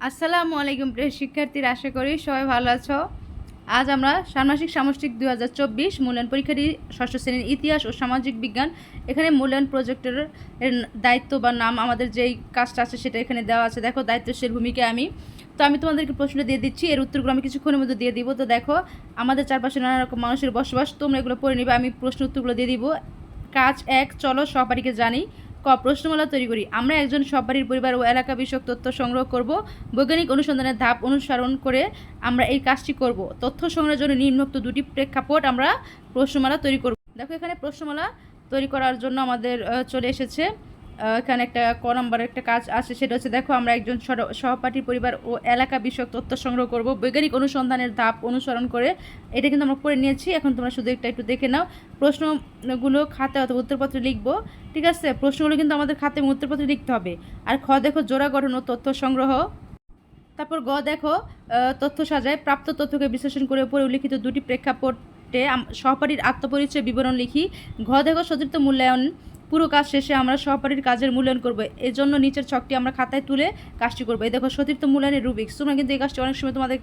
আসসালামু আলাইকুম প্রিয় শিক্ষার্থীরা, আশা করি সবাই ভালো আছো। আজ আমরা ষান্মাসিক সামষ্টিক 2024 মূল্যায়ন পরীক্ষাটি ষষ্ঠ শ্রেণীর ইতিহাস ও সামাজিক বিজ্ঞান। এখানে মূল্যায়ন প্রজেক্টের দায়িত্ব বা নাম, আমাদের যেই কাজটা আছে সেটা এখানে দেওয়া আছে। দেখো, দায়িত্বশীল ভূমিকা আমি তোমাদেরকে প্রশ্নটা দিয়ে দিচ্ছি, এর উত্তরগুলো আমি কিছুক্ষণের মধ্যে দিয়ে দিব। তো দেখো, আমাদের চারপাশে নানা রকম মানুষের বসবাস, তোমরা এগুলো পড়ে নিবে, আমি প্রশ্ন উত্তরগুলো দিয়ে দিব। কাজ 1, চলো সহপাঠীকে জানি। প্রশ্নমালা তৈরি করি। আমরা একজন সহপাঠীর পরিবার ও এলাকা বিষয়ক তথ্য সংগ্রহ করব। বৈজ্ঞানিক অনুসন্ধানের ধাপ অনুসরণ করে আমরা এই কাজটি করব। তথ্য সংগ্রহের জন্য নিম্নোক্ত দুটি প্রেক্ষাপট আমরা প্রশ্নমালা তৈরি করব। দেখো, এখানে প্রশ্নমালা তৈরি করার জন্য আমাদের চলে এসেছে। এখানে একটা নাম্বার একটা কাজ আছে, সেটা হচ্ছে দেখো, আমরা একজন সহপাঠীর পরিবার ও এলাকা বিষয়ক তথ্য সংগ্রহ করব বৈজ্ঞানিক অনুসন্ধানের ধাপ অনুসরণ করে। এটা কিন্তু আমরা পড়ে নিয়েছি, এখন তোমরা শুধু একটু দেখে নাও। প্রশ্নগুলো খাতায় অথবা উত্তরপত্রে লিখবো, ঠিক আছে? প্রশ্নগুলো কিন্তু আমাদের খাতায় এবং উত্তরপত্রে লিখতে হবে। আর দেখো, জোড়া গঠন ও তথ্য সংগ্রহ। তারপর দেখো, তথ্য সাজায়। প্রাপ্ত তথ্যকে বিশ্লেষণ করে উপরে উল্লিখিত দুটি প্রেক্ষাপটে সহপাঠীর আত্মপরিচয় বিবরণ লিখি। দেখো, সতীর্থ মূল্যায়ন। পুরো কাজ শেষে আমরা সহপাঠীর কাজের মূল্যায়ন করবো। এর জন্য নিচের ছকটি আমরা খাতায় তুলে কাজটি করবো। এই দেখো, সতীর্থ মূল্যায়নের রুবিক্স। তোমরা কিন্তু এই কাজটি অনেক সময় তোমাদের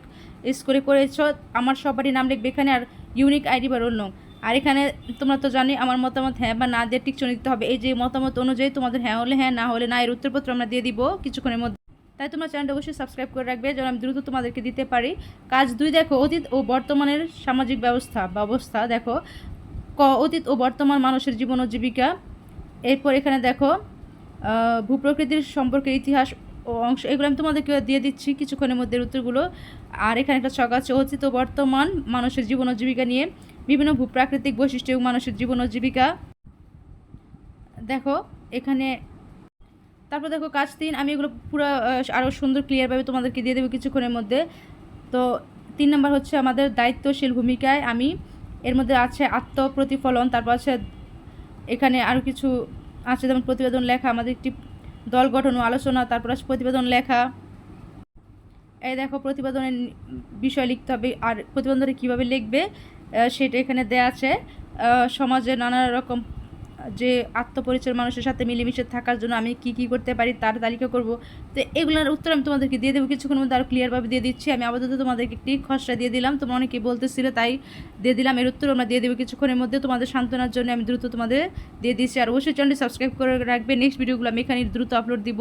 স্কোরে করেছ। আমার সহপাঠীর নাম লিখবে এখানে, আর ইউনিক আইডি বা রোল নং। আর এখানে তোমরা তো জানি আমার মতামত হ্যাঁ বা না দিয়ে টিকচিহ্ন দিতে হবে। এই যে মতামত অনুযায়ী তোমাদের হ্যাঁ হলে হ্যাঁ, না হলে না, এর উত্তরপত্র আমরা দিয়ে দিব কিছুক্ষণের মধ্যে। তাই তোমরা চ্যানেলটা অবশ্যই সাবস্ক্রাইব করে রাখবে যেন আমি দ্রুত তোমাদেরকে দিতে পারি। কাজ 2, দেখো, অতীত ও বর্তমানের সামাজিক ব্যবস্থা। দেখো, অতীত ও বর্তমান মানুষের জীবন ও জীবিকা। এরপর এখানে দেখো, ভূপ্রকৃতির সম্পর্কে ইতিহাস ও অংশ। এগুলো আমি তোমাদেরকে দিয়ে দিচ্ছি কিছুক্ষণের মধ্যে উত্তরগুলো। আর এখানে একটা ছক আছে, অতীত ও বর্তমান মানুষের জীবন ও জীবিকা নিয়ে বিভিন্ন ভূপ্রাকৃতিক বৈশিষ্ট্য এবং মানুষের জীবন ও জীবিকা। দেখো এখানে। তারপর দেখো, কাজ 3, আমি এগুলো পুরো আরও সুন্দর ক্লিয়ারভাবে তোমাদেরকে দিয়ে দেবো কিছুক্ষণের মধ্যে। তো 3 নম্বর হচ্ছে আমাদের দায়িত্বশীল ভূমিকায় আমি। এর মধ্যে আছে আত্মপ্রতিফলন, তারপর আছে এখানে আরও কিছু আছে, যেমন প্রতিবেদন লেখা, আমাদের একটি দল গঠন ও আলোচনা, তারপর আছে প্রতিবেদন লেখা। এই দেখো, প্রতিবেদনের বিষয় লিখতে হবে, আর প্রতিবেদনটা কীভাবে লিখবে সেটা এখানে দেয়া আছে। সমাজে নানা রকম যে আত্মপরিচয়, মানুষের সাথে মিলেমিশে থাকার জন্য আমি কি করতে পারি তার তালিকা করব। তো এগুলোর উত্তর আমি তোমাদেরকে দিয়ে দেবো কিছুক্ষণের মধ্যে, আরও ক্লিয়ারভাবে দিয়ে দিচ্ছি। আমি আপাতত তোমাদেরকে একটি খসড়া দিয়ে দিলাম, তোমরা অনেকেই বলতেছিল তাই দিয়ে দিলাম। এর উত্তর আমরা দিয়ে দেবো কিছুক্ষণের মধ্যে তোমাদের সান্ত্বনার জন্য আমি দ্রুত তোমাদের দিয়ে দিচ্ছি। আর অবশ্যই চ্যানেলটি সাবস্ক্রাইব করে রাখবে, নেক্সট ভিডিওগুলো আমি এখানে দ্রুত আপলোড দিব।